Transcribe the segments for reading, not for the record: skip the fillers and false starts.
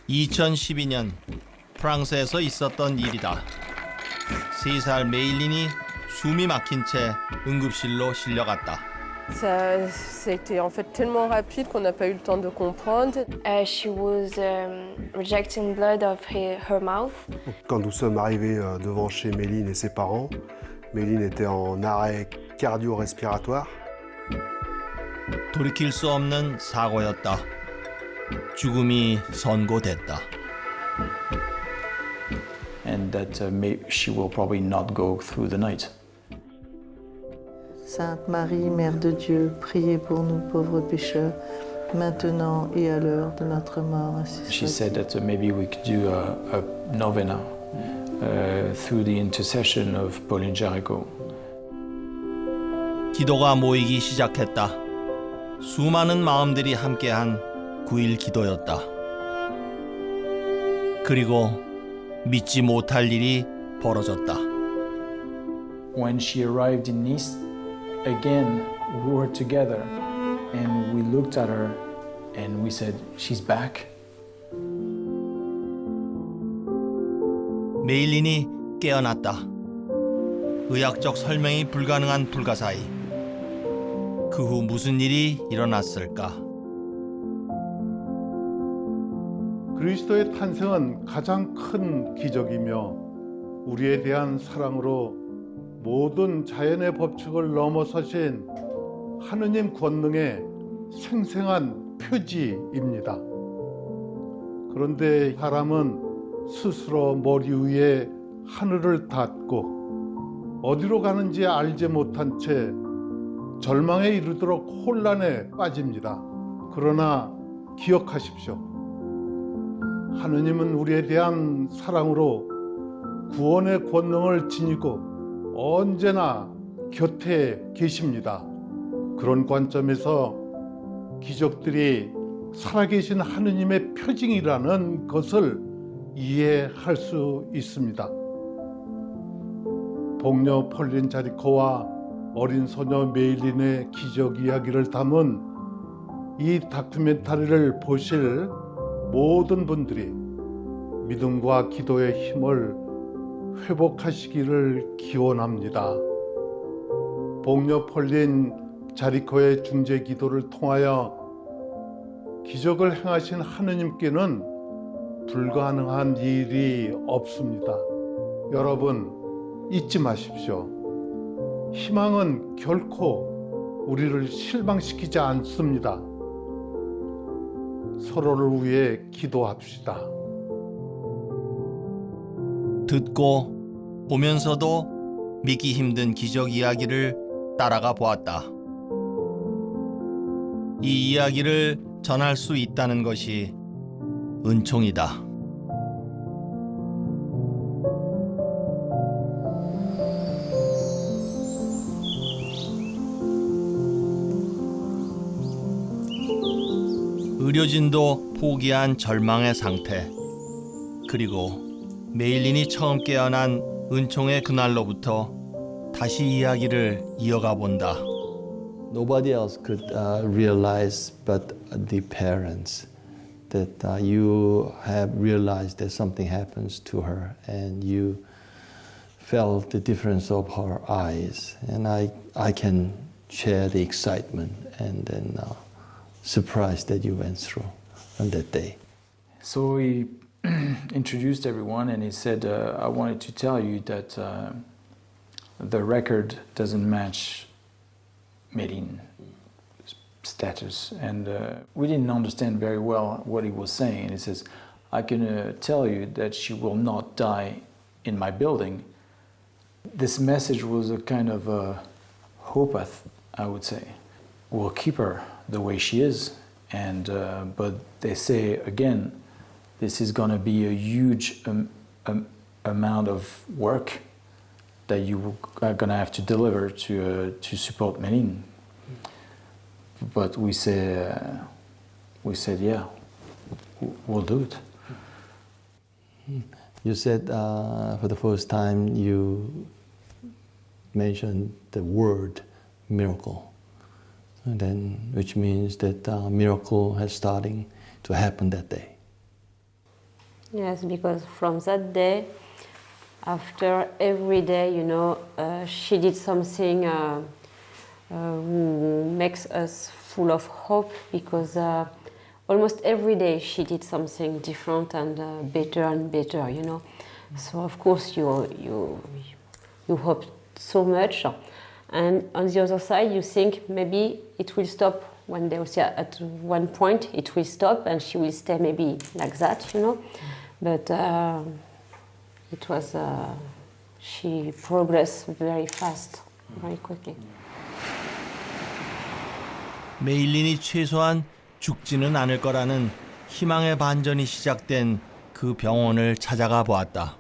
2012년 프랑스에서 있었던 일이다. 3살 메일린이 숨이 막힌 채 응급실로 실려갔다. C'était en fait tellement rapide qu'on n'a pas eu le temps de comprendre. She was rejecting blood of her mouth. Quand nous sommes arrivés devant chez Méline et ses parents, Méline était en arrêt cardio-respiratoire. 돌이킬 수 없는 사고였다. 죽음이 선고됐다. And that she will probably not go through the night. Sainte Marie, Mère de Dieu, priez pour nous pauvres pécheurs, maintenant et à l'heure de notre mort. She said that maybe we could do a novena through the intercession of Pauline Jaricot. 기도가 모이기 시작했다. 수많은 마음들이 함께한 9일 기도였다. 그리고 믿지 못할 일이 벌어졌다. When she arrived in Nice, again we were together and we looked at her and we said, she's back. 메일린이 깨어났다. 의학적 설명이 불가능한 불가사의. 그 후 무슨 일이 일어났을까? 그리스도의 탄생은 가장 큰 기적이며 우리에 대한 사랑으로 모든 자연의 법칙을 넘어서신 하느님 권능의 생생한 표지입니다. 그런데 사람은 스스로 머리 위에 하늘을 닫고 어디로 가는지 알지 못한 채 절망에 이르도록 혼란에 빠집니다. 그러나 기억하십시오. 하느님은 우리에 대한 사랑으로 구원의 권능을 지니고 언제나 곁에 계십니다. 그런 관점에서 기적들이 살아계신 하느님의 표징이라는 것을 이해할 수 있습니다. 복녀 폴린 자리코와 어린 소녀 메일린의 기적 이야기를 담은 이 다큐멘터리를 보실 모든 분들이 믿음과 기도의 힘을 회복하시기를 기원합니다. 복녀 폴린 자리코의 중재 기도를 통하여 기적을 행하신 하느님께는 불가능한 일이 없습니다. 여러분 잊지 마십시오. 희망은 결코 우리를 실망시키지 않습니다. 서로를 위해 기도합시다. 듣고 보면서도 믿기 힘든 기적 이야기를 따라가 보았다. 이 이야기를 전할 수 있다는 것이 은총이다. 의료진도 포기한 절망의 상태. 그리고 메일린이 처음 깨어난 은총의 그날로부터 다시 이야기를 이어가 본다. Nobody else could realize but the parents that you have realized that something happens to her and you felt the difference of her eyes. And I can share the excitement and then surprise that you went through on that day. So he introduced everyone and he said, I wanted to tell you that the record doesn't match Méline status. And we didn't understand very well what he was saying. He says, I can tell you that she will not die in my building. This message was a kind of hope, I would say. We'll keep her the way she is. And but they say, again, this is going to be a huge amount of work that you are going to have to deliver to support Méline. But we said, yeah, we'll do it. You said for the first time you mentioned the word miracle, and then which means that miracle has starting to happen that day. Yes, because from that day, after every day, she did something who makes us full of hope, because almost every day she did something different and better, So of course you hope so much, and on the other side you think maybe it will stop one day. At one point it will stop and she will stay maybe like that, But it was she progressed very fast, very quickly. 메일린이 최소한 죽지는 않을 거라는 희망의 반전이 시작된 그 병원을 찾아가 보았다.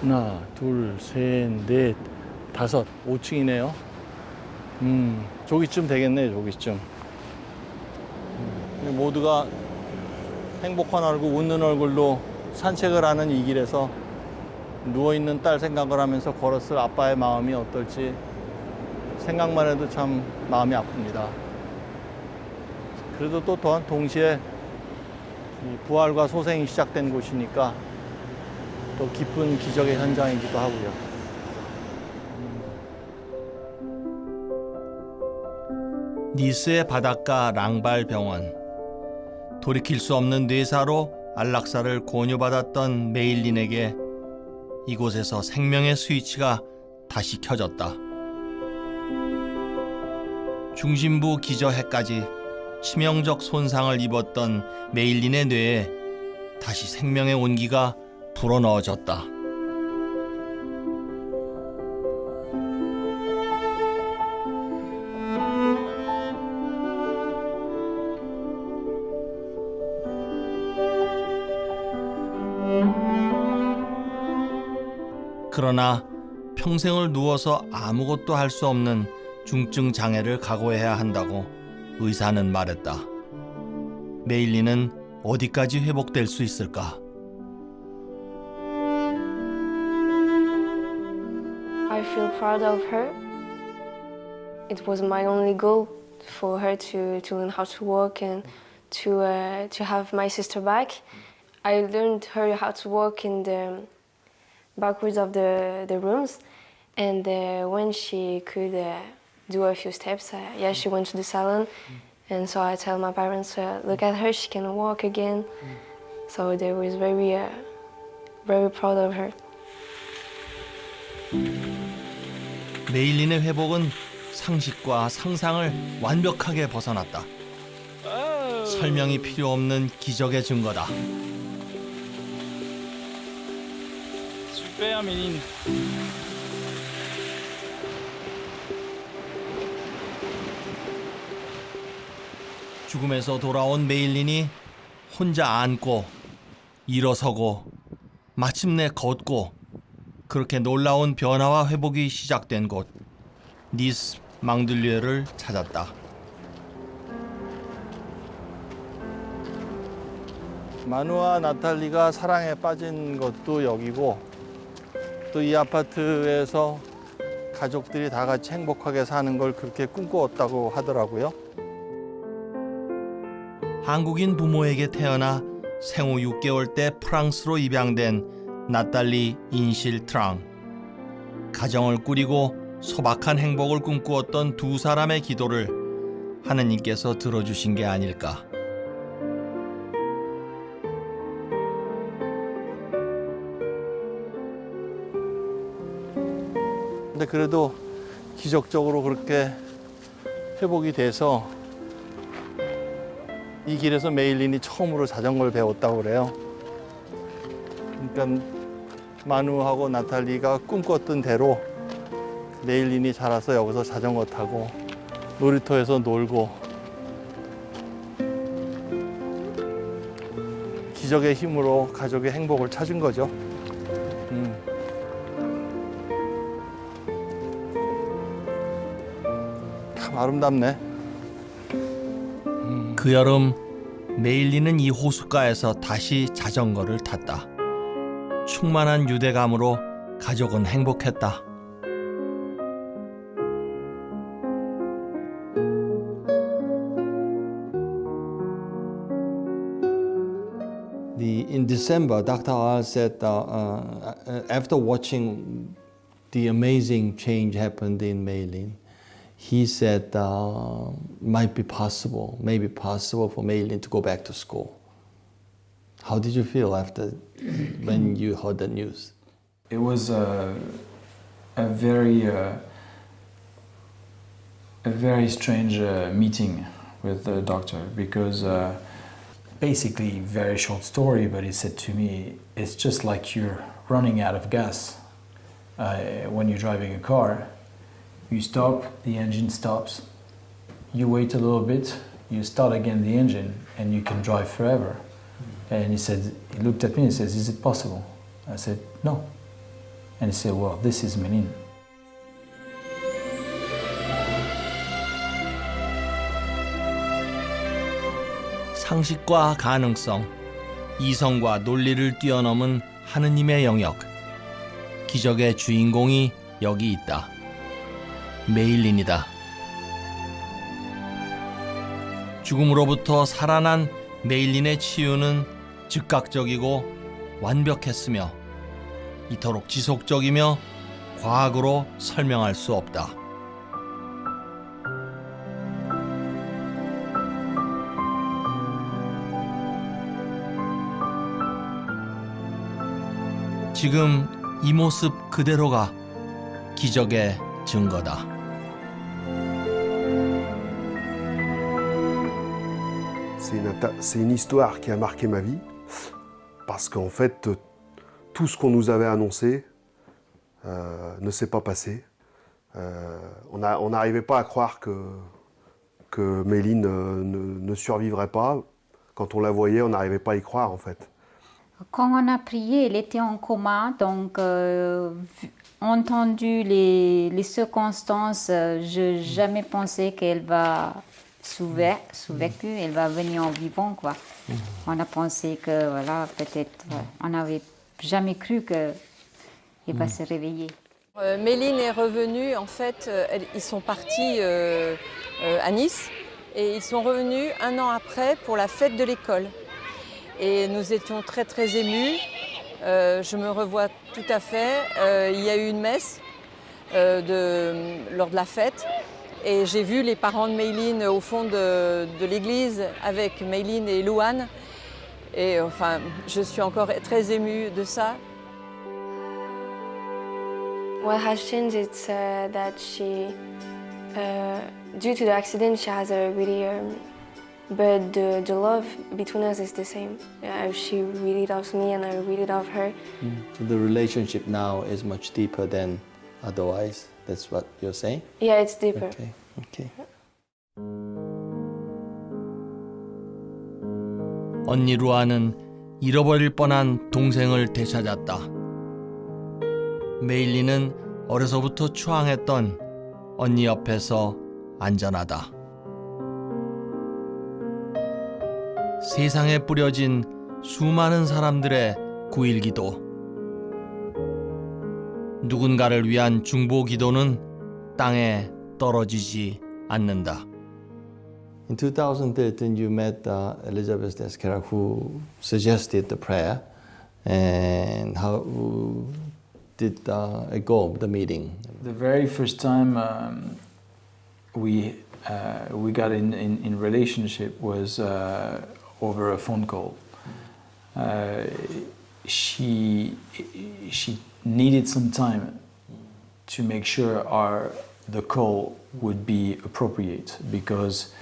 하나, 둘, 셋, 넷, 다섯, 5층이네요. 저기쯤 되겠네, 저기쯤. 모두가 행복한 얼굴, 웃는 얼굴로 산책을 하는 이 길에서 누워있는 딸 생각을 하면서 걸었을 아빠의 마음이 어떨지 생각만 해도 참 마음이 아픕니다. 그래도 또 또한 동시에 이 부활과 소생이 시작된 곳이니까 또 기쁜 기적의 현장이기도 하고요. 니스의 바닷가 랑발 병원. 돌이킬 수 없는 뇌사로 안락사를 권유받았던 메일린에게 이곳에서 생명의 스위치가 다시 켜졌다. 중심부 기저해까지 치명적 손상을 입었던 메일린의 뇌에 다시 생명의 온기가 불어넣어졌다. 그러나 평생을 누워서 아무것도 할 수 없는 중증 장애를 각오해야 한다고 의사는 말했다. 메일린은 어디까지 회복될 수 있을까? I feel proud of her. It was my only goal for her to learn how to walk and to have my sister back. I learned her how to walk in the backwards of the rooms, and when she could do a few steps, she went to the salon, and so I tell my parents, look at her, she can walk again. So they was very proud of her. 메일린의 회복은 상식과 상상을 완벽하게 벗어났다. 설명이 필요 없는 기적의 증거다. Super, Méline. 죽음에서 돌아온 메일린이 혼자 앉고 일어서고 마침내 걷고 그렇게 놀라운 변화와 회복이 시작된 곳 니스 망들리에를 찾았다. 마누와 나탈리가 사랑에 빠진 것도 여기고 또 이 아파트에서 가족들이 다 같이 행복하게 사는 걸 그렇게 꿈꾸었다고 하더라고요. 한국인 부모에게 태어나 생후 6개월 때 프랑스로 입양된 나탈리 인실 트랑. 가정을 꾸리고 소박한 행복을 꿈꾸었던 두 사람의 기도를 하느님께서 들어주신 게 아닐까. 근데 그래도 기적적으로 그렇게 회복이 돼서 이 길에서 메일린이 처음으로 자전거를 배웠다고 그래요. 그러니까 마누하고 나탈리가 꿈꿨던 대로 메일린이 자라서 여기서 자전거 타고 놀이터에서 놀고 기적의 힘으로 가족의 행복을 찾은 거죠. 참 아름답네. 그 여름 메일린은 이 호숫가에서 다시 자전거를 탔다. 충만한 유대감으로 가족은 행복했다. in December, Dr. Al said after watching the amazing change happened in Maylin, he said maybe possible for Maylin to go back to school. How did you feel after when you heard the news? It was a very strange meeting with the doctor because basically, very short story, but he said to me, it's just like you're running out of gas when you're driving a car. You stop, the engine stops, you wait a little bit, you start again the engine, and you can drive forever. And he said, he looked at me and says, is it possible? I said, no. And he said, well, this is Méline. 상식과 가능성, 이성과 논리를 뛰어넘은 하느님의 영역. 기적의 주인공이 여기 있다. 메일린이다. 죽음으로부터 살아난 메일린의 치유는 즉각적이고 완벽했으며 이토록 지속적이며 과학으로 설명할 수 없다. 지금 이 모습 그대로가 기적의 증거다. C'est une histoire qui a marqué ma vie, parce qu'en fait, tout ce qu'on nous avait annoncé ne s'est pas passé. On n'arrivait pas à croire que Méline ne survivrait pas. Quand on la voyait, on n'arrivait pas à y croire, en fait. Quand on a prié, elle était en coma, donc entendu les circonstances, je n'ai jamais pensé qu'elle va survécu, elle va venir en vivant, quoi. On a pensé que, voilà, peut-être, on n'avait jamais cru qu'elle va se réveiller. Méline est revenue, en fait, ils sont partis à Nice et ils sont revenus un an après pour la fête de l'école. Et nous étions très très émus, je me revois tout à fait. Il y a eu une messe lors de la fête et j'ai vu les parents de Méline au fond de l'église avec Méline et Louane. Et enfin, je suis encore très émue de ça. What has changed is that she, due to the accident, she has a really, but the love between us is the same. She really loves me and I really love her. So the relationship now is much deeper than otherwise. That's what you're saying? Yeah, it's deeper. Okay. 언니 루아는 잃어버릴 뻔한 동생을 되찾았다. 메일리는 어려서부터 추앙했던 언니 옆에서 안전하다. 세상에 뿌려진 수많은 사람들의 구일기도. 누군가를 위한 중보기도는 땅에 떨어지지 않는다. In 2013, you met Elizabeth Descara, who suggested the prayer. And how did it go, the meeting? The very first time we got in relationship was over a phone call. She needed some time to make sure the call would be appropriate because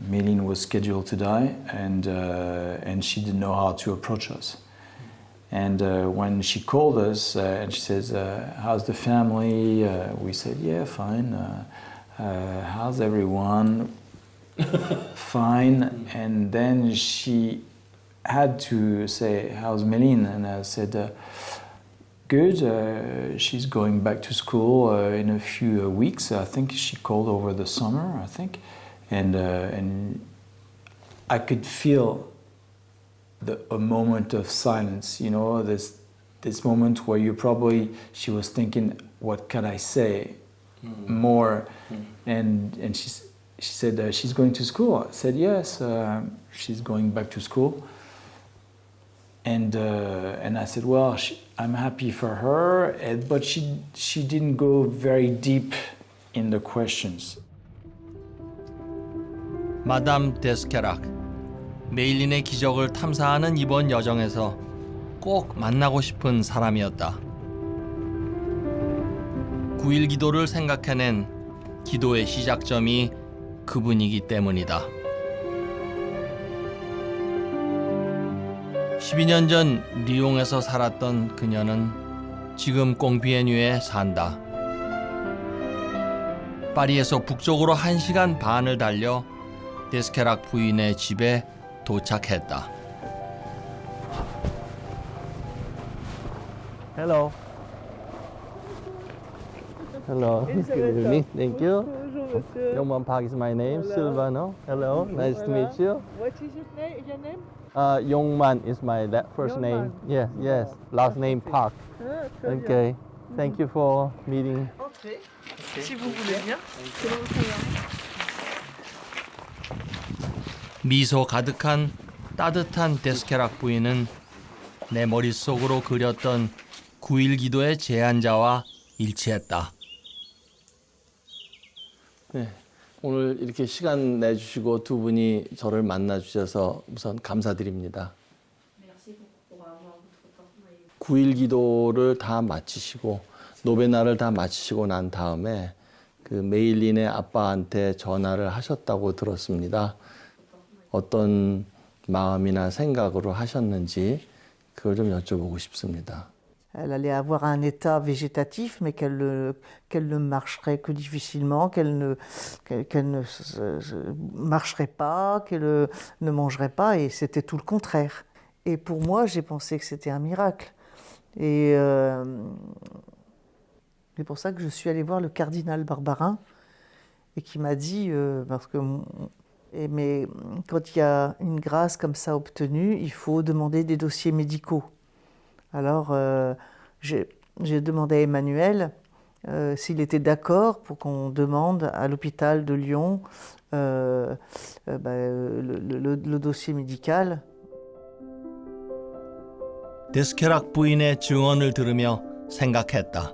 Méline was scheduled to die and she didn't know how to approach us. And when she called us and she says, how's the family? We said, yeah, fine. How's everyone? Fine. And then she had to say, how's Méline? And I said, good. She's going back to school in a few weeks. I think she called over the summer, I think. And I could feel a moment of silence, you know, this moment where she was thinking, what can I say more? And she said, she's going to school. I said, yes, she's going back to school. And I said, well, I'm happy for her, but she didn't go very deep in the questions. 마담 데스케락, 메일린의 기적을 탐사하는 이번 여정에서 꼭 만나고 싶은 사람이었다. 9일 기도를 생각해낸 기도의 시작점이 그분이기 때문이다. 12년 전 리옹에서 살았던 그녀는 지금 꽁피에뉴에 산다. 파리에서 북쪽으로 1시간 반을 달려 데스케락 부인의 집에 도착했다. Hello. Hello. Good evening. Thank you. Yongman Park is my name. Silvano. Hello. Nice to meet you. What is your name? Yongman is my first name. Yes, yes. Last name Park. Okay. Thank you for meeting. Okay. Si vous voulez bien. 미소 가득한 따뜻한 데스케락 부인은 내 머릿속으로 그렸던 9일 기도의 제안자와 일치했다. 네, 오늘 이렇게 시간 내주시고 두 분이 저를 만나주셔서 우선 감사드립니다. 9일 기도를 다 마치시고 노베나를 다 마치시고 난 다음에 그 메일린의 아빠한테 전화를 하셨다고 들었습니다. 어떤 마음이나 생각으로 하셨는지 그걸 좀 여쭤보고 싶습니다. Elle allait avoir un état végétatif, mais qu'elle ne marcherait que difficilement, qu'elle ne marcherait pas, qu'elle ne mangerait pas, et c'était tout le contraire. Et pour moi, j'ai pensé que c'était un miracle. Et c'est pour ça que je suis allée voir le cardinal Barbarin, et qui m'a dit, parce que... Mais quand il y a une grâce comme ça obtenue, il faut demander des dossiers médicaux. Alors, j'ai demandé à Emmanuel s'il était d'accord pour qu'on demande à l'hôpital de Lyon le dossier médical. 데스케락 부인의 증언을 들으며 생각했다.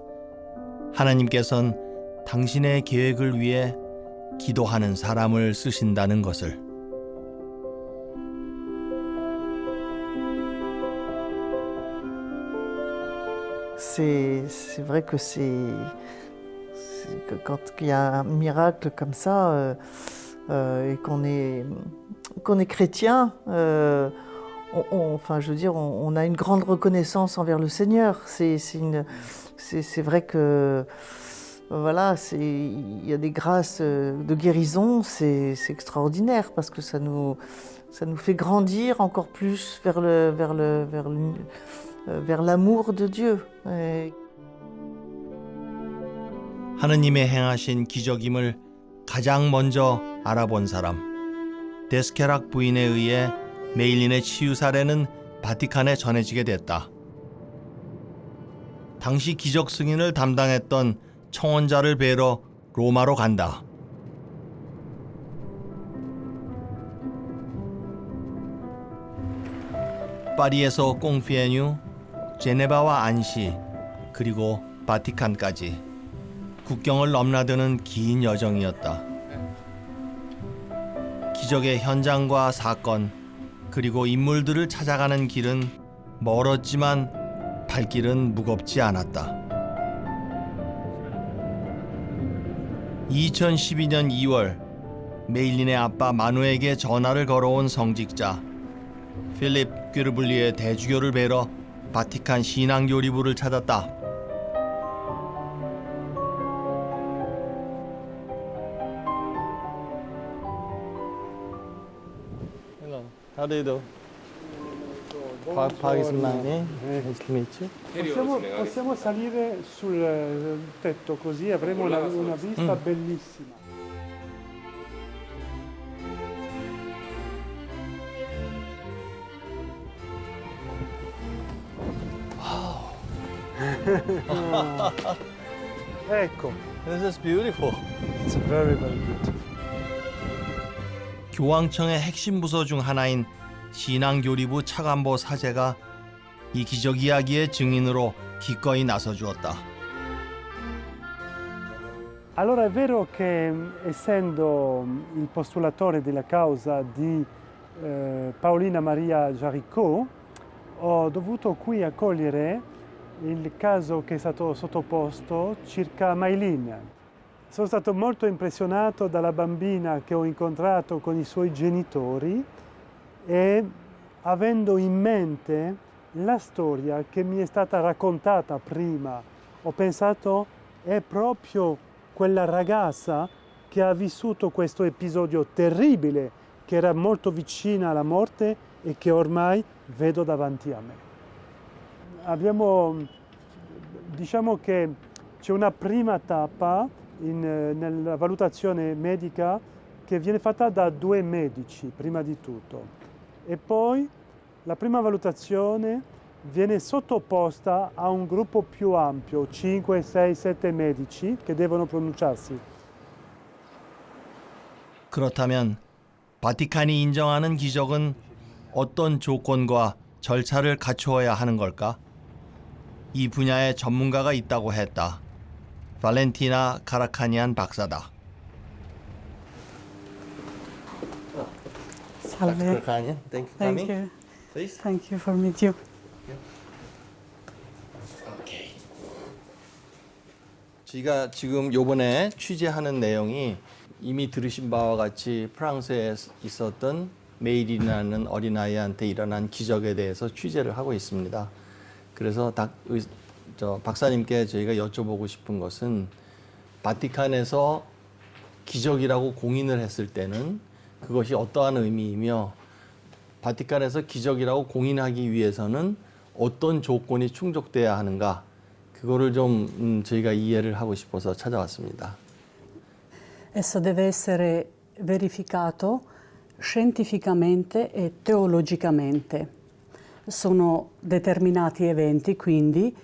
하나님께서는 당신의 계획을 위해 기도하는 사람을 쓰신다는 것을. C'est vrai que quand il y a un miracle comme ça et qu'on est chrétien, enfin, je veux dire, on a une grande reconnaissance envers le Seigneur. C'est vrai que voilà, il y a des grâces de guérison, c'est extraordinaire parce que ça nous fait grandir encore plus vers l'amour de Dieu. 하느님의 행하신 기적임을 가장 먼저 알아본 사람. 데스케락 부인에 의해 메일린의 치유 사례는 바티칸에 전해지게 됐다. 당시 기적 승인을 담당했던 청원자를 뵈러 로마로 간다. 파리에서 꽁피에뉴, 제네바와 안시, 그리고 바티칸까지 국경을 넘나드는 긴 여정이었다. 기적의 현장과 사건, 그리고 인물들을 찾아가는 길은 멀었지만 발길은 무겁지 않았다. 2012년 2월 메일린의 아빠 마누에게 전화를 걸어온 성직자 필립 퀴르블리의 대주교를 뵈러 바티칸 신앙교리부를 찾았다. Hello. How do you do? Park is my name. Nice to meet you. Possiamo salire sul tetto così avremo una vista bellissima. Ecco, This is beautiful. it's very beautiful. 교황청의 핵심 부서 중 하나인 신앙교리부 차관보 사제가 이 기적 이야기의 증인으로 기꺼이 나서 주었다. Allora è vero che essendo il postulatore della causa di Paolina Maria Jaricot, ho dovuto qui accogliere il caso che è stato sottoposto circa Maylin. Sono stato molto impressionato dalla bambina che ho incontrato con i suoi genitori e avendo in mente la storia che mi è stata raccontata prima, ho pensato è proprio quella ragazza che ha vissuto questo episodio terribile, che era molto vicina alla morte e che ormai vedo davanti a me. Diciamo che c'è una prima tappa nella valutazione medica che viene fatta da 2 medici prima di tutto e poi la prima valutazione viene sottoposta a un gruppo più ampio, 5, 6, 7 medici che devono pronunciarsi. 그렇다면 바티칸이 인정하는 기적은 어떤 조건과 절차를 갖추어야 하는 걸까? 이 분야에 전문가가 있다고 했다. 발렌티나 카라카니안 박사다. Salve. Thank Thank you. Please. Thank you for meet you. 저희가 지금 요번에 취재하는 내용이 이미 들으신 바와 같이 프랑스에 있었던 메일이라는 어린아이한테 일어난 기적에 대해서 취재를 하고 있습니다. 그래서 박사님께 저희가 여쭤보고 싶은 것은 바티칸에서 기적이라고 공인을 했을 때는 그것이 어떠한 의미이며 바티칸에서 기적이라고 공인하기 위해서는 어떤 조건이 충족돼야 하는가 그거를 좀 저희가 이해를 하고 싶어서 찾아왔습니다. Esso deve essere verificato scientificamente e teologicamente. Sono determinati eventi, quindi,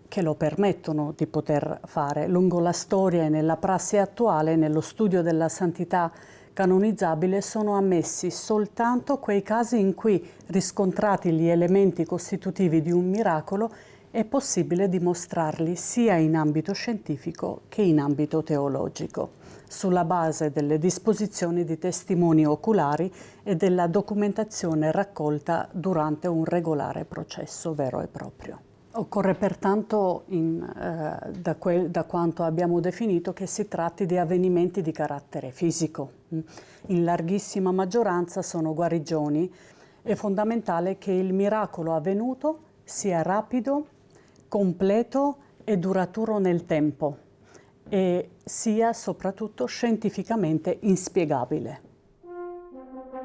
che lo permettono di poter fare. Lungo la storia e nella prassi attuale, nello studio della santità canonizzabile, sono ammessi soltanto quei casi in cui, riscontrati gli elementi costitutivi di un miracolo, è possibile dimostrarli sia in ambito scientifico che in ambito teologico, sulla base delle disposizioni di testimoni oculari e della documentazione raccolta durante un regolare processo vero e proprio. Occorre pertanto, da quanto abbiamo definito, che si tratti di avvenimenti di carattere fisico. In larghissima maggioranza sono guarigioni. È fondamentale che il miracolo avvenuto sia rapido, completo e duraturo nel tempo e sia soprattutto scientificamente inspiegabile.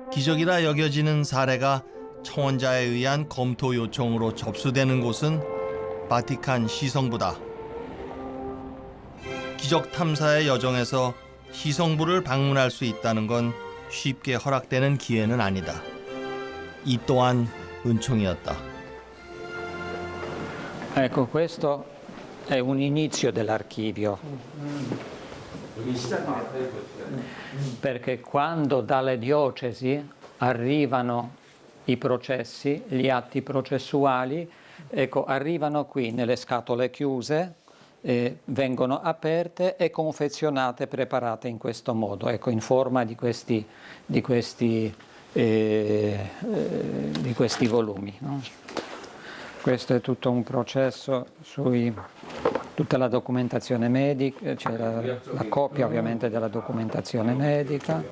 기적이라 여겨지는 사례가 청원자에 의한 검토 요청으로 접수되는 곳은 바티칸 시성부다. 기적 탐사의 여정에서 시성부를 방문할 수 있다는 건 쉽게 허락되는 기회는 아니다. 이 또한 은총이었다. Ecco, questo è un inizio dell'archivio. Perché quando dalle diocesi arrivano i processi, gli atti processuali, ecco, arrivano qui nelle scatole chiuse, vengono aperte e confezionate, preparate in questo modo, ecco, in forma di questi volumi, no? Questo è tutto un processo tutta la documentazione medica, c'è la copia ovviamente della documentazione medica.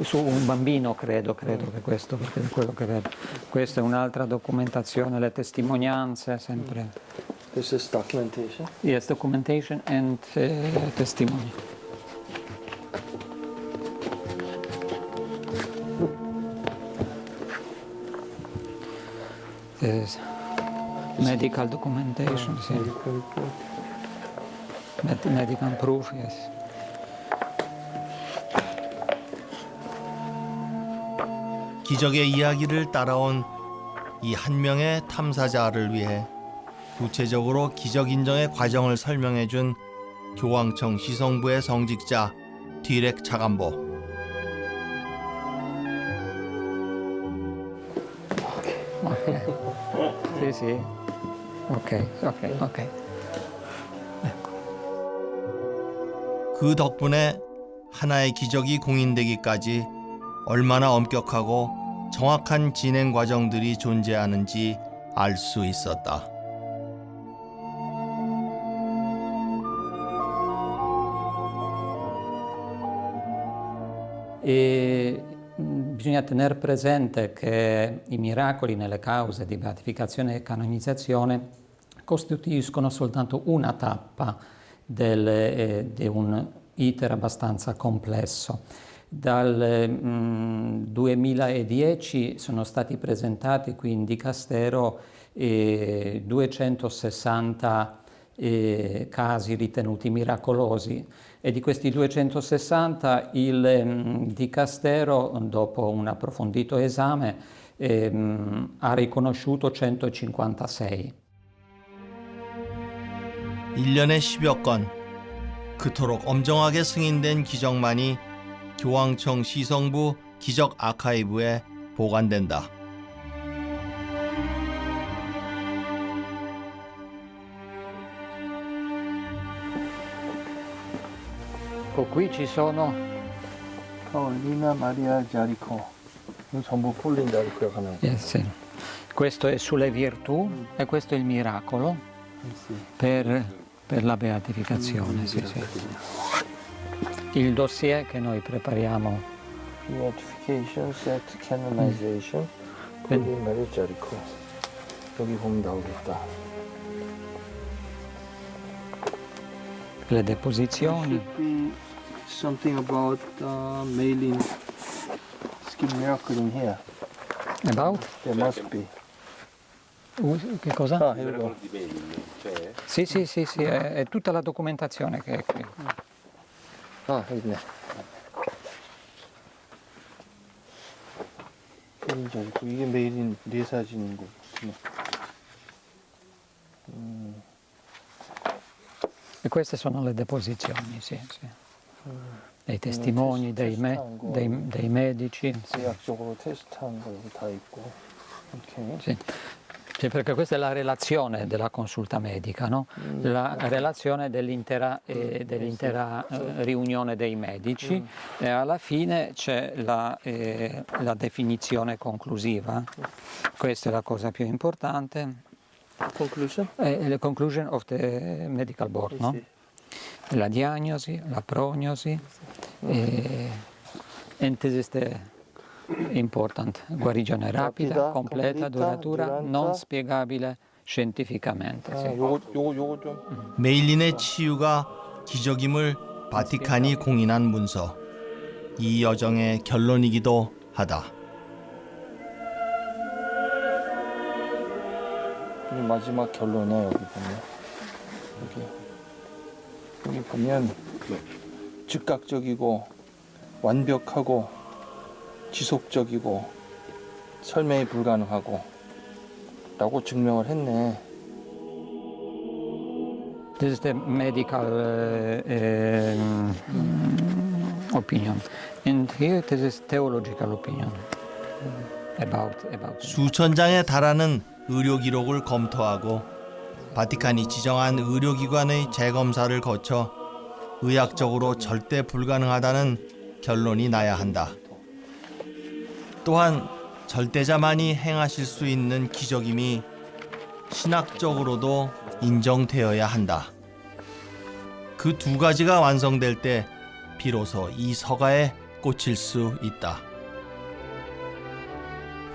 Su un bambino credo che questo, perché è quello che vedo. Questa è un'altra documentazione, le testimonianze sempre. This is documentation? Yes, documentation and testimony. This is medical documentation, sì. Medical proof, yes. 기적의 이야기를 따라온 이 한 명의 탐사자를 위해 구체적으로 기적 인정의 과정을 설명해 준 교황청 시성부의 성직자 디렉 차관보. Sì, sì. Ok, ok, ok. 그 덕분에 하나의 기적이 공인되기까지 얼마나 엄격하고 정확한 진행 과정들이 존재하는지 알 수 있었다. E bisogna tenere presente che i miracoli nelle cause di beatificazione e canonizzazione costituiscono soltanto una tappa di un iter abbastanza complesso. Dal 2010 sono stati presentati qui in Dicastero 260 casi ritenuti miracolosi, e di questi 260 il Dicastero, dopo un approfondito esame, ha riconosciuto 156. 1년에 10여 건, 그토록 엄정하게 승인된 기적만이 교황청 시성부 기적 아카이브에 보관된다. Qui ci sono Paolina Maria Giarico. 이거 전부 폴린 자리코에 가는. sì. Questo è sulle virtù e questo è il miracolo per la beatificazione. Sì, sì. Il dossier che noi prepariamo. Beatification, set, canonization, 폴린 마리아 자리코. 여기 보면 나오겠다. Le deposizioni. Something about mailing skin miracle in here. About? There must be. Che cosa? Ah, here we go. Sì, sì, sì, sì, è tutta la documentazione che è qui. 아, 여기 있네. 이게 메일인 네 사진인 거구나. E queste sono le deposizioni, sì, sì. Dei testimoni, dei medici. Sì. 의학적으로 테스트한 거 여기 다 있고. 이렇게. Sì. Sì, perché questa è la relazione della consulta medica, no? La relazione dell'intera riunione dei medici, e alla fine c'è la definizione conclusiva. Questa è la cosa più importante. Conclusion? The conclusion of the medical board, no? La diagnosi, la prognosi, and this is the important. Guarigione rapida, completa, duratura, non spiegabile scientificamente. Sì. 요거 좀. 메일린의 치유가 기적임을 바티칸이 공인한 문서. 이 여정의 결론이기도 하다. 이 마지막 결론이야. 여기 보면. 여기 보면 즉각적이고 완벽하고 지속적이고 설명이 불가능하고 라고 증명을 했네. This is the medical opinion. And here this is theological opinion about 수천 장에 달하는 의료 기록을 검토하고 바티칸이 지정한 의료기관의 재검사를 거쳐 의학적으로 절대 불가능하다는 결론이 나야 한다. 또한 절대자만이 행하실 수 있는 기적임이 신학적으로도 인정되어야 한다. 그 두 가지가 완성될 때 비로소 이 서가에 꽂힐 수 있다.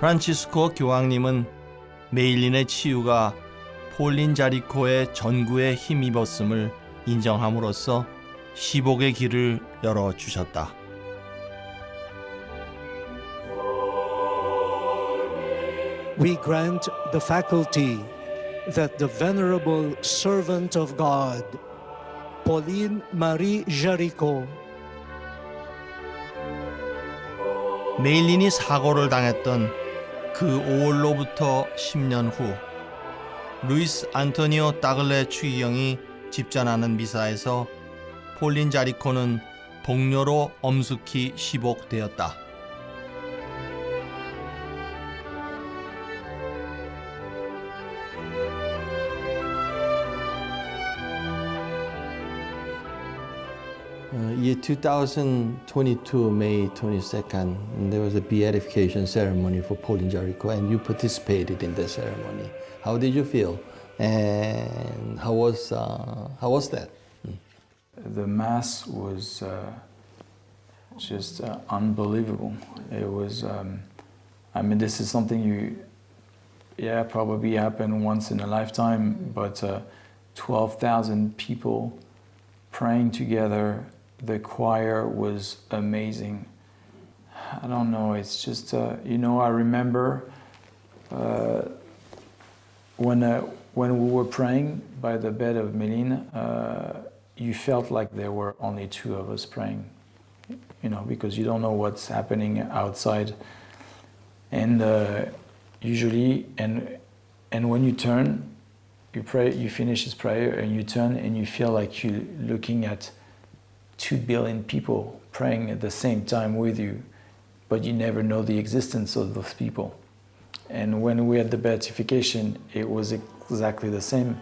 프란치스코 교황님은 메일린의 치유가 폴린 자리코의 전구에 힘입었음을 인정함으로써 시복의 길을 열어주셨다. We grant the faculty that the Venerable Servant of God, Pauline Marie Jaricot, 메일린이 사고를 당했던 그 5월로부터 10년 후 루이스 안토니오 따글레 추기경이 집전하는 미사에서 폴린 자리코는 복료로 엄숙히 시복되었다. year 2022, May 22nd, there was a beatification ceremony for Pauline Jaricot, and you participated in the ceremony. How did you feel? And how was that? The Mass was just unbelievable. It was, I mean, this is something probably happened once in a lifetime, but 12,000 people praying together. The choir was amazing. I don't know, it's just, you know, I remember when we were praying by the bed of Méline, you felt like there were only two of us praying, you know, because you don't know what's happening outside. And usually, and when you turn, you pray, you finish this prayer, and you turn, and you feel like you're looking at 2 billion people praying at the same time with you, but you never know the existence of those people. And when we had the beatification, it was exactly the same.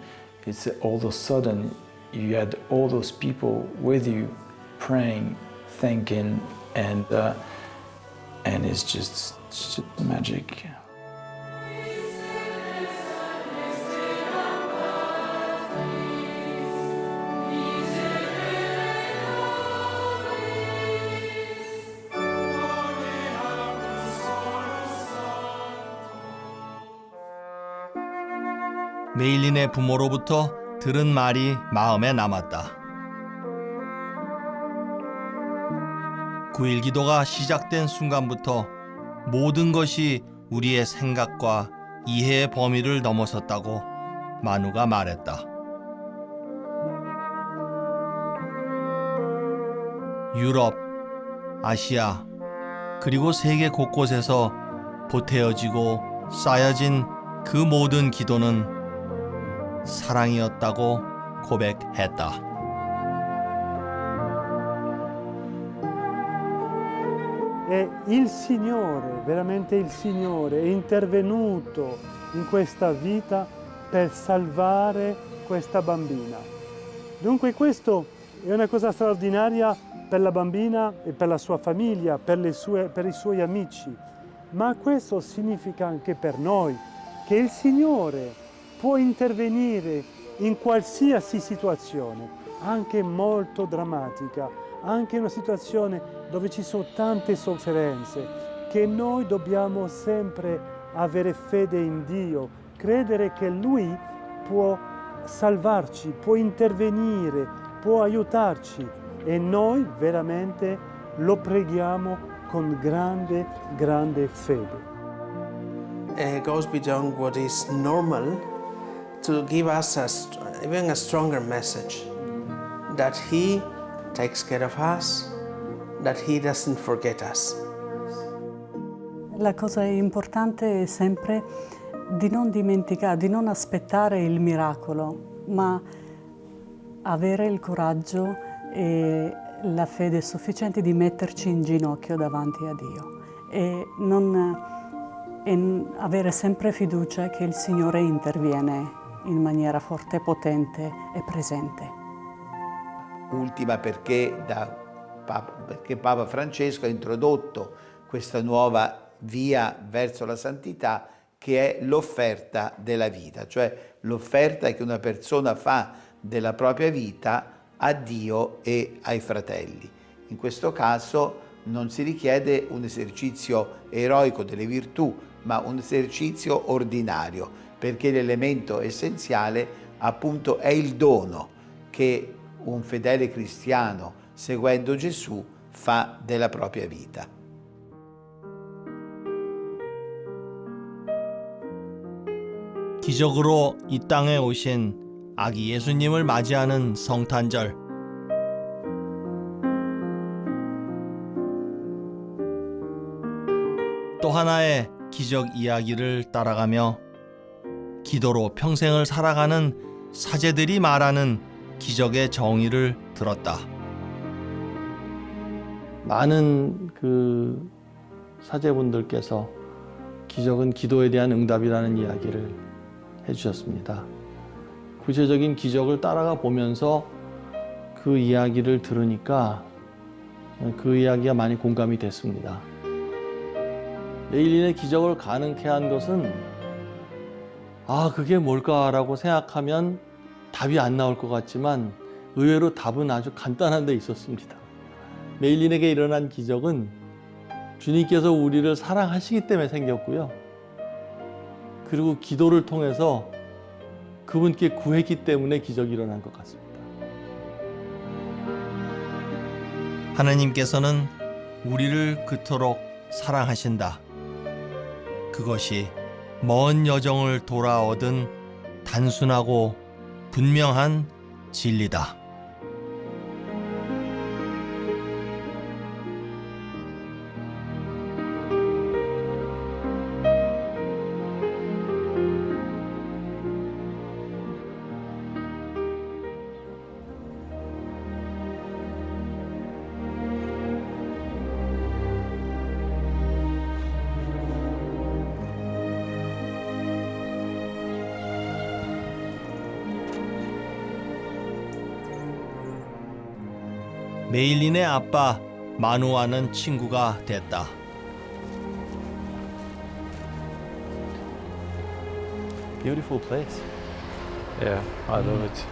It's all of a sudden, you had all those people with you praying, thanking, and it's just magic. 메일린의 부모로부터 들은 말이 마음에 남았다. 9일 기도가 시작된 순간부터 모든 것이 우리의 생각과 이해의 범위를 넘어섰다고 만우가 말했다. 유럽, 아시아, 그리고 세계 곳곳에서 보태어지고 쌓여진 그 모든 gido는 사랑이었다고 고백했다. E il Signore, veramente il Signore, è intervenuto in questa vita per salvare questa bambina. Dunque questo è una cosa straordinaria per la bambina e per la sua famiglia, per i suoi amici, ma questo significa anche per noi, che il Signore può intervenire in qualsiasi situazione, anche molto drammatica, anche in una situazione dove ci sono tante sofferenze, che noi dobbiamo sempre avere fede in Dio, credere che Lui può salvarci, può intervenire, può aiutarci e noi veramente lo preghiamo con grande, grande fede. It goes beyond what is normal to give us even a stronger message that He takes care of us, that He doesn't forget us. La cosa importante è sempre di non dimenticare, di non aspettare il miracolo, ma avere il coraggio e la fede sufficiente di metterci in ginocchio davanti a Dio e avere sempre fiducia che il Signore interviene in maniera forte, potente e presente. Ultima perché Papa Francesco ha introdotto questa nuova via verso la santità che è l'offerta della vita, cioè l'offerta che una persona fa della propria vita a Dio e ai fratelli. In questo caso non si richiede un esercizio eroico delle virtù, ma un esercizio ordinario, perché l'elemento essenziale appunto è il dono che un fedele cristiano, seguendo Gesù, fa della propria vita. 기적으로 이 땅에 오신 아기 예수님을 맞이하는 성탄절. 또 하나의 기적 이야기를 따라가며 기도로 평생을 살아가는 사제들이 말하는 기적의 정의를 들었다. 많은 그 사제분들께서 기적은 기도에 대한 응답이라는 이야기를 해주셨습니다. 구체적인 기적을 따라가 보면서 그 이야기를 들으니까 그 이야기가 많이 공감이 됐습니다. 메일린의 기적을 가능케 한 것은 그게 뭘까라고 생각하면 답이 안 나올 것 같지만 의외로 답은 아주 간단한 데 있었습니다. 메일린에게 일어난 기적은 주님께서 우리를 사랑하시기 때문에 생겼고요. 그리고 기도를 통해서 그분께 구했기 때문에 기적이 일어난 것 같습니다. 하나님께서는 우리를 그토록 사랑하신다. 그것이 먼 여정을 돌아 얻은 단순하고 분명한 진리다. 메일린의 아빠 마누와는 친구가 됐다. Beautiful place. Yeah, I love it.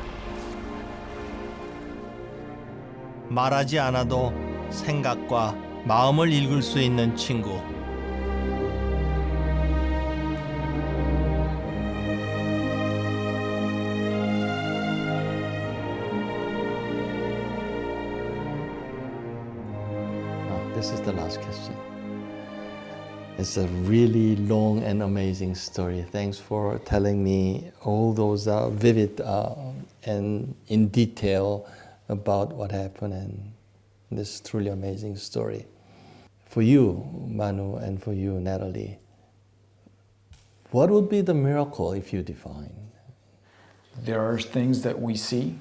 말하지 않아도 생각과 마음을 읽을 수 있는 친구. This is the last question. It's a really long and amazing story. Thanks for telling me all those vivid and in detail about what happened and this truly amazing story. For you, Manu, and for you, Natalie, what would be the miracle if you define? There are things that we see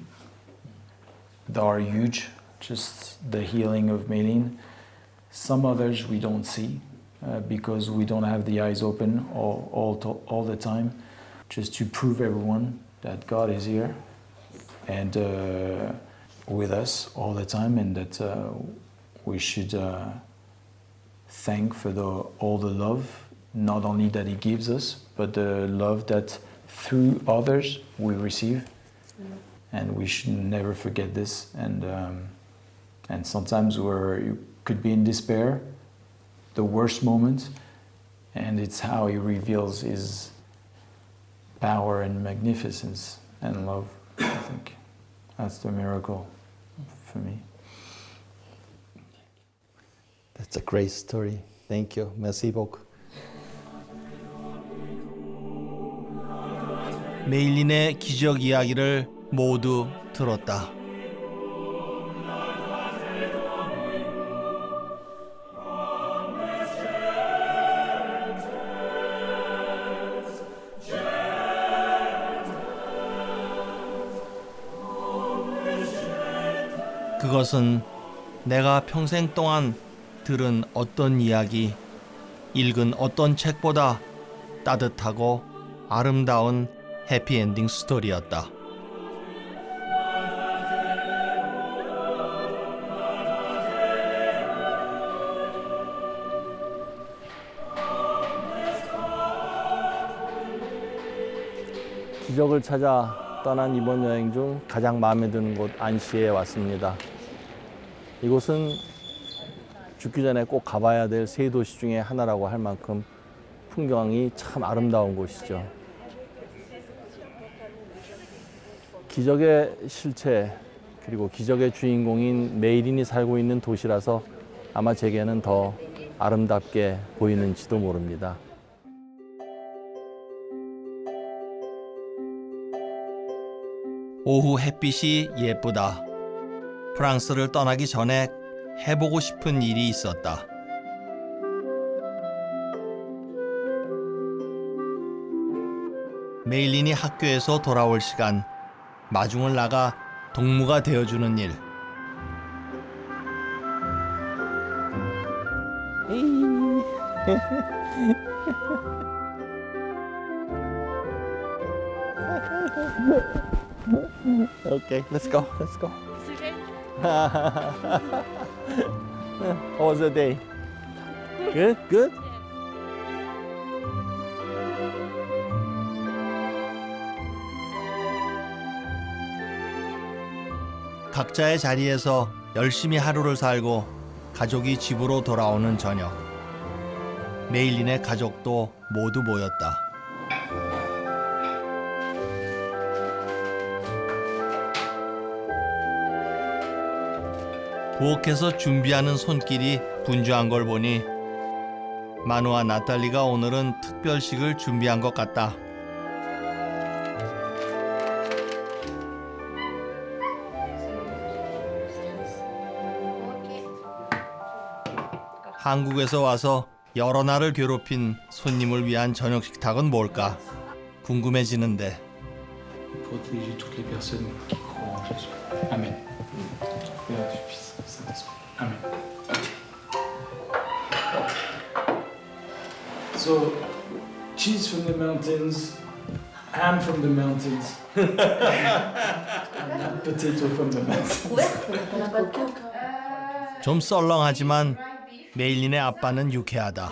that are huge, just the healing of Meilin. Some others we don't see because we don't have the eyes open all the time, just to prove everyone that God is here and with us all the time, and that we should thank for all the love, not only that He gives us, but the love that through others we receive, and we should never forget this. And sometimes you could be in despair, the worst moment, and it's how He reveals His power and magnificence and love. I think that's the miracle for me. That's a great story. Thank you. Merci beaucoup. 메일린의 기적 이야기를 모두 들었다. 그것은 내가 평생 동안 들은 어떤 이야기, 읽은 어떤 책보다 따뜻하고 아름다운 해피엔딩 스토리였다. 기적을 찾아 떠난 이번 여행 중 가장 마음에 드는 곳 안시에 왔습니다. 이곳은 죽기 전에 꼭 가봐야 될 세 도시 중에 하나라고 할 만큼 풍경이 참 아름다운 곳이죠. 기적의 실체 그리고 기적의 주인공인 메일린이 살고 있는 도시라서 아마 제게는 더 아름답게 보이는지도 모릅니다. 오후 햇빛이 예쁘다. 프랑스를 떠나기 전에 해보고 싶은 일이 있었다. 메일린이 학교에서 돌아올 시간, 마중을 나가 동무가 되어주는 일. Okay, let's go. Let's go. It's okay? How was the day? Good? Good? 각자의 자리에서 열심히 하루를 살고 가족이 집으로 돌아오는 저녁. 메일린의 가족도 모두 모였다. 부엌에서 준비하는 손길이 분주한 걸 보니 마누와 나탈리가 오늘은 특별식을 준비한 것 같다. 한국에서 와서 여러 날을 괴롭힌 손님을 위한 저녁 식탁은 뭘까? 궁금해지는데. Protéger toutes les personnes qui croient en Jésus. Amen. Père, du Fils, du Saint-Esprit. Amen. So, cheese from the mountains, ham from the mountains, and potato from the mountains. 좀 썰렁하지만 메일린의 아빠는 유쾌하다.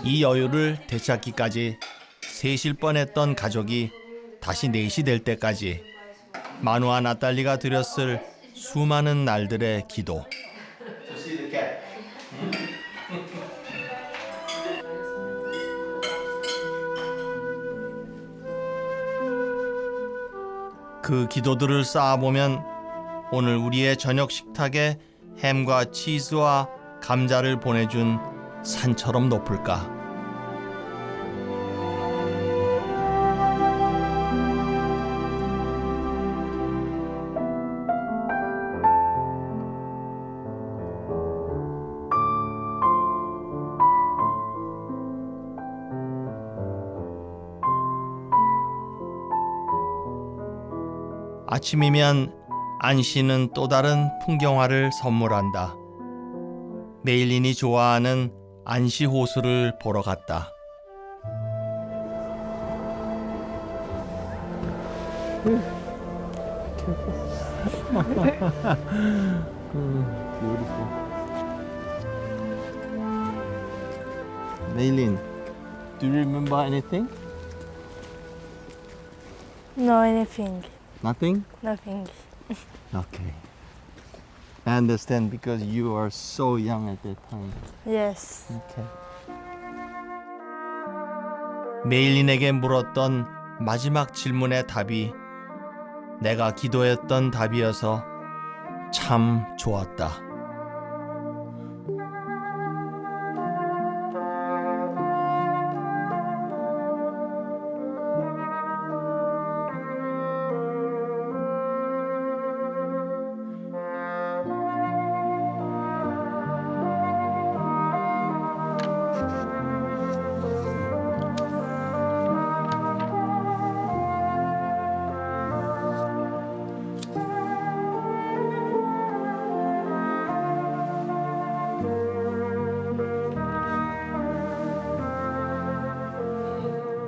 이 여유를 되찾기까지 셋일 뻔했던 가족이 다시 넷이 될 때까지 마누와 나탈리가 드렸을 수많은 날들의 기도. 그 기도들을 쌓아보면 오늘 우리의 저녁 식탁에 햄과 치즈와 감자를 보내준 산처럼 높을까? 아침이면 안씨는 또 다른 풍경화를 선물한다. 메일린이 좋아하는 안씨 호수를 보러 갔다. Meilin, do you remember anything? No, anything. Nothing? Nothing. Okay. I understand because you are so young at that time. Yes. Okay. 메일린에게 물었던 마지막 질문의 답이 내가 기도했던 답이어서 참 좋았다.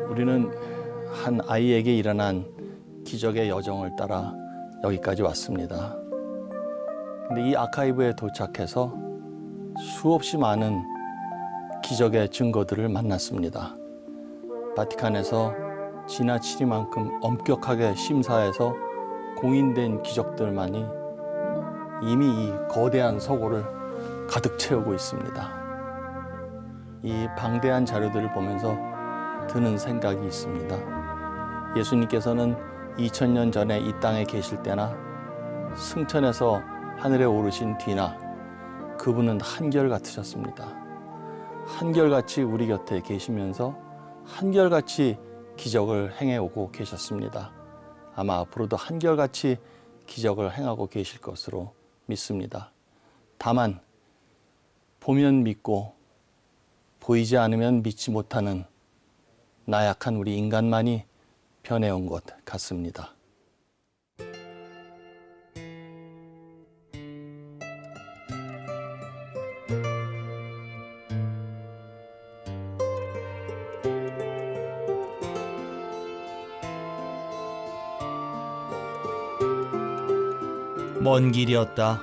우리는 한 아이에게 일어난 기적의 여정을 따라 여기까지 왔습니다. 근데 이 아카이브에 도착해서 수없이 많은 기적의 증거들을 만났습니다. 바티칸에서 지나치리만큼 엄격하게 심사해서 공인된 기적들만이 이미 이 거대한 서고를 가득 채우고 있습니다. 이 방대한 자료들을 보면서 드는 생각이 있습니다. 예수님께서는 2000년 전에 이 땅에 계실 때나 승천해서 하늘에 오르신 뒤나 그분은 한결같으셨습니다. 한결같이 우리 곁에 계시면서 한결같이 기적을 행해오고 계셨습니다. 아마 앞으로도 한결같이 기적을 행하고 계실 것으로 믿습니다. 다만 보면 믿고 보이지 않으면 믿지 못하는 나약한 우리 인간만이 변해온 것 같습니다. 먼 길이었다.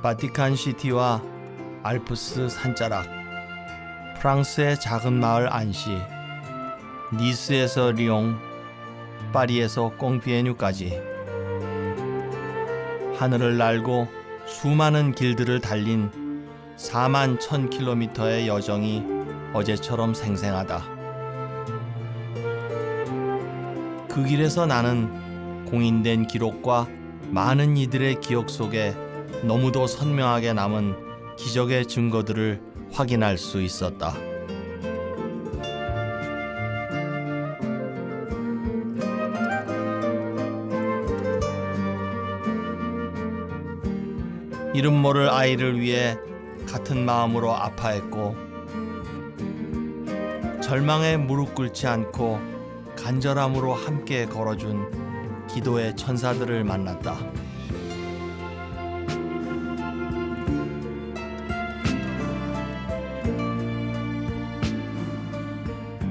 바티칸 시티와 알프스 산자락, 프랑스의 작은 마을 안시, 니스에서 리옹, 파리에서 꽁피에뉴까지 하늘을 날고 수많은 길들을 달린 4만 1000km의 여정이 어제처럼 생생하다. 그 길에서 나는 공인된 기록과 많은 이들의 기억 속에 너무도 선명하게 남은 기적의 증거들을 확인할 수 있었다. 이름 모를 아이를 위해 같은 마음으로 아파했고 절망에 무릎 꿇지 않고 간절함으로 함께 걸어준 기도의 천사들을 만났다.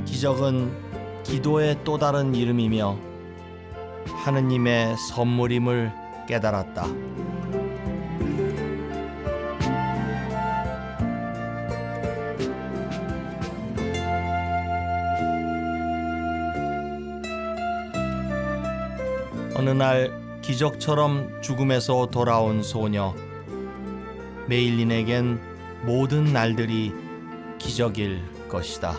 기적은 기도의 또 다른 이름이며 하느님의 선물임을 깨달았다. 어느 날 기적처럼 죽음에서 돌아온 소녀 메일린에겐 모든 날들이 기적일 것이다.